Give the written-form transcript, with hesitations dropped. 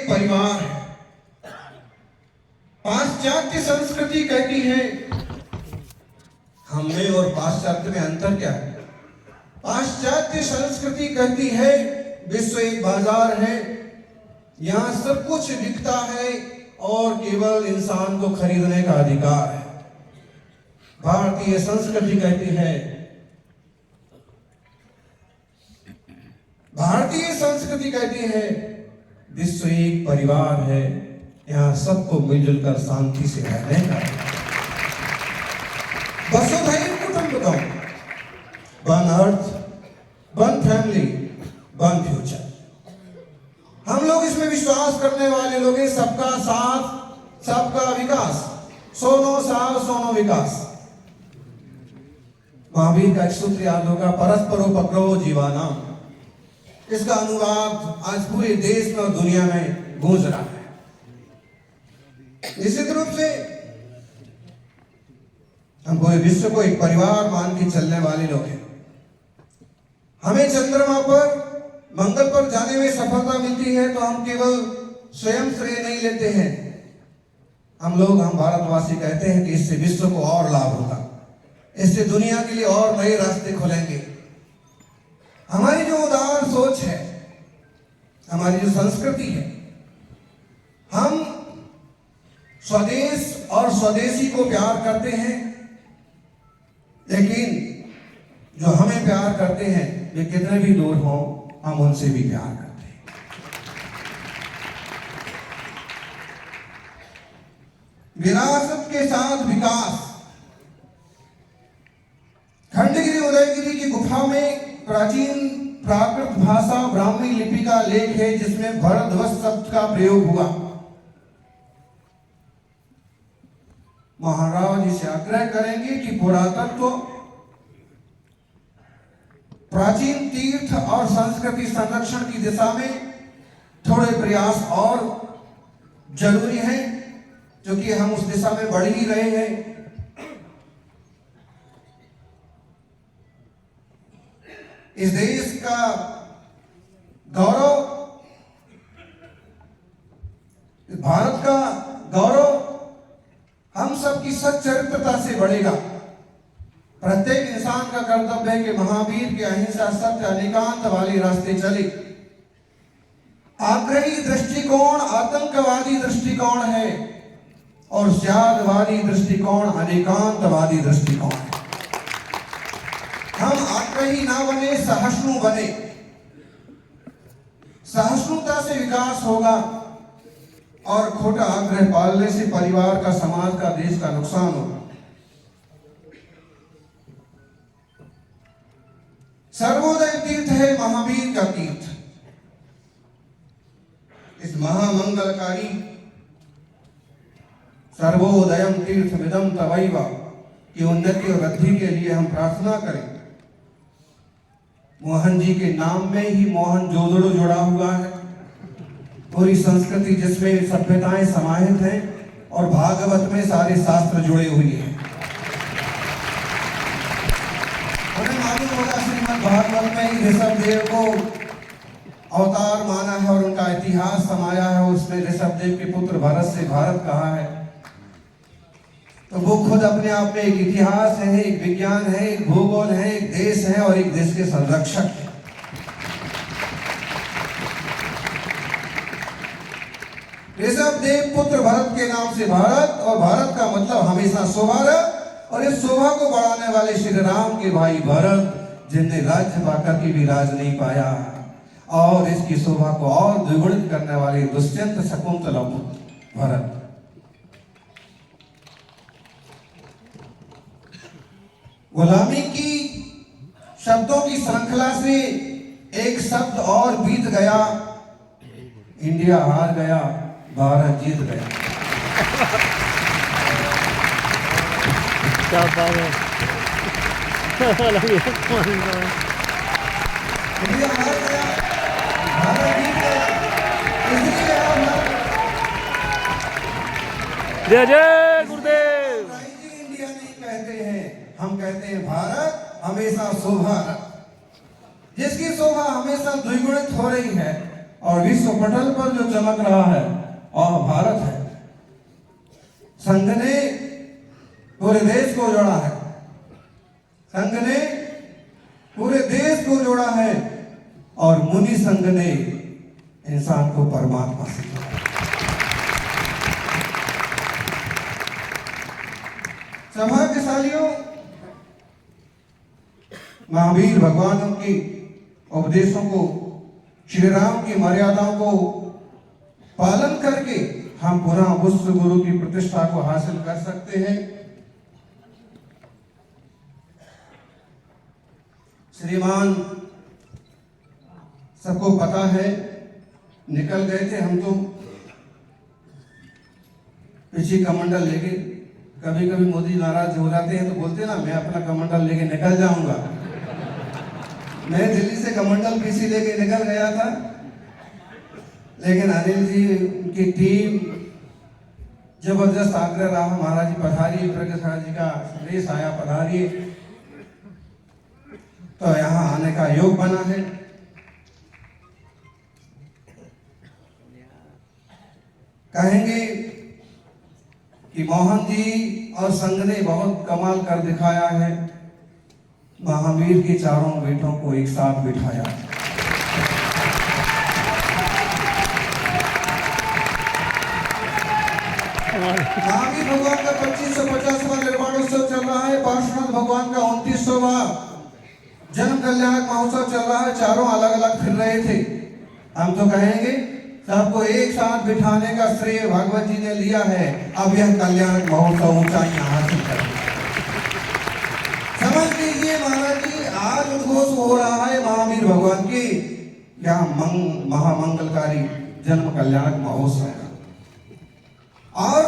एक परिवार है। पाश्चात्य संस्कृति कहती है, हम में और पाश्चात्य में अंतर क्या है? पाश्चात्य संस्कृति कहती है विश्व एक बाजार है, यहाँ सब कुछ बिकता है और केवल इंसान को खरीदने का अधिकार है। भारतीय संस्कृति कहती है, भारतीय संस्कृति कहती है विश्व एक परिवार है, यहाँ सबको मिलजुल कर शांति से रहने का। वसुधैव कुटुंबकम, one earth, one family, one future. हम लोग इसमें विश्वास करने वाले लोग हैं, सबका साथ सबका विकास, सोनो साथ सोनो विकास। महावीर का एक सूत्र याद होगा, परस्परोपद्रवो जीवानाम। इसका अनुवाद आज पूरे देश में और दुनिया में गूंज रहा है। निश्चित रूप से हम पूरे विश्व को एक परिवार मान के चलने वाले लोग हैं। हमें चंद्रमा पर, मंगल पर जाने में सफलता मिलती है तो हम केवल स्वयं श्रेय नहीं लेते हैं। हम भारतवासी कहते हैं कि इससे विश्व को और लाभ होगा, इससे दुनिया के लिए और नए रास्ते खुलेंगे। हमारी जो उदार सोच है, हमारी जो संस्कृति है, हम स्वदेश और स्वदेशी को प्यार करते हैं, लेकिन जो हमें प्यार करते हैं वे कितने भी दूर हों, हम उनसे भी प्यार करते हैं। विरासत के साथ विकास। खंडगिरी उदयगिरी की गुफा में प्राचीन प्राकृत भाषा ब्राह्मी लिपि का लेख है जिसमें भरध्वज शब्द का प्रयोग हुआ। महाराज इसे आग्रह करेंगे कि पुरातत्व, प्राचीन तीर्थ और संस्कृति संरक्षण की दिशा में थोड़े प्रयास और जरूरी है, क्योंकि हम उस दिशा में बढ़ ही रहे हैं। इस देश का गौरव, भारत का गौरव हम सब की सच्चरित्रता से बढ़ेगा। प्रत्येक इंसान का कर्तव्य है कि महावीर के अहिंसा सत्य अनेकांत वाले रास्ते चले। आग्रही दृष्टिकोण आतंकवादी दृष्टिकोण है और त्यागवादी दृष्टिकोण अनेकांतवादी दृष्टिकोण है। हम आग्रही ना बने, सहिष्णु बने। सहिष्णुता से विकास होगा और खोटा आग्रह पालने से परिवार का, समाज का, देश का नुकसान होगा। सर्वोदय तीर्थ है महावीर का तीर्थ। इस महामंगलकारी सर्वोदयम तीर्थमिदं तवैव की उन्नति और वृद्धि के लिए हम प्रार्थना करें। मोहन जी के नाम में ही मोहन जोदड़ो जुड़ा हुआ है। पूरी संस्कृति जिसमें सभ्यताएं समाहित हैं और भागवत में सारे शास्त्र जुड़े हुए हैं। हमें मालूम होगा श्रीमद् भागवत में ही ऋषभ देव को अवतार माना है और उनका इतिहास समाया है। उसमें ऋषभ देव के पुत्र भरत से भारत कहा है, तो वो खुद अपने आप में एक इतिहास है, एक विज्ञान है, एक भूगोल है, एक देश है और एक देश के संरक्षक है। ऋषभ देव पुत्र भरत के नाम से भारत, और भारत का मतलब हमेशा सुभारत, और इस शोभा को बढ़ाने वाले श्री राम के भाई भरत, जिनने राज्य पाकर के भी राज नहीं पाया, और इसकी शोभा को और द्विगुणित करने वाले दुष्यंत शकुंतला भरत। गुलामी की शब्दों की श्रृंखला से एक शब्द और बीत गया। इंडिया हार गया, भारत जीत गया। क्या बात है। इंडिया हार गया, भारत जीत गया। इसलिए जय जय गुरुदेव। इंडिया नहीं कहते हैं, हम कहते हैं भारत हमेशा शोभा, जिसकी शोभा हमेशा द्विगुणित हो रही है। और विश्व पटल पर जो चमक रहा है वह भारत है। संघ ने पूरे देश को जोड़ा है, संघ ने पूरे देश को जोड़ा है और मुनि संघ ने इंसान को परमात्मा से जोड़ा। सौभाग्यशालियों, महावीर भगवान की उपदेशों को, श्री राम की मर्यादाओं को पालन करके हम पुनः विश्व गुरु की प्रतिष्ठा को हासिल कर सकते हैं। श्रीमान सबको पता है, निकल गए थे हम तो पीछे कमंडल लेके। कभी कभी मोदी नाराज हो जाते हैं तो बोलते ना मैं अपना कमंडल लेके निकल जाऊंगा। मैं दिल्ली से कमंडल पीसी लेके निकल गया था, लेकिन अनिल जी की टीम जबरदस्त आग्रह रहा, महाराज जी पधारिए, प्रज्ञा जी का संदेश आया पधारिए, तो यहाँ आने का योग बना है। कहेंगे कि मोहन जी और संघ ने बहुत कमाल कर दिखाया है, महावीर के चारों बेटों को एक साथ बिठाया। महावीर भगवान का 2550वां निर्वाणोत्सव चल रहा है, पार्श्वनाथ भगवान का 29वां जन्म कल्याणक महोत्सव चल रहा है। चारों अलग अलग फिर रहे थे। हम तो कहेंगे सबको एक साथ बिठाने का श्रेय भागवत जी ने लिया है। अब यह कल्याणक महोत्सव ऊंचाइयां हासिल कर, समझ लीजिए महाराज जी, आज उद्घोष हो रहा है महावीर भगवान की क्या महामंगलकारी जन्म कल्याणक महोत्सव। और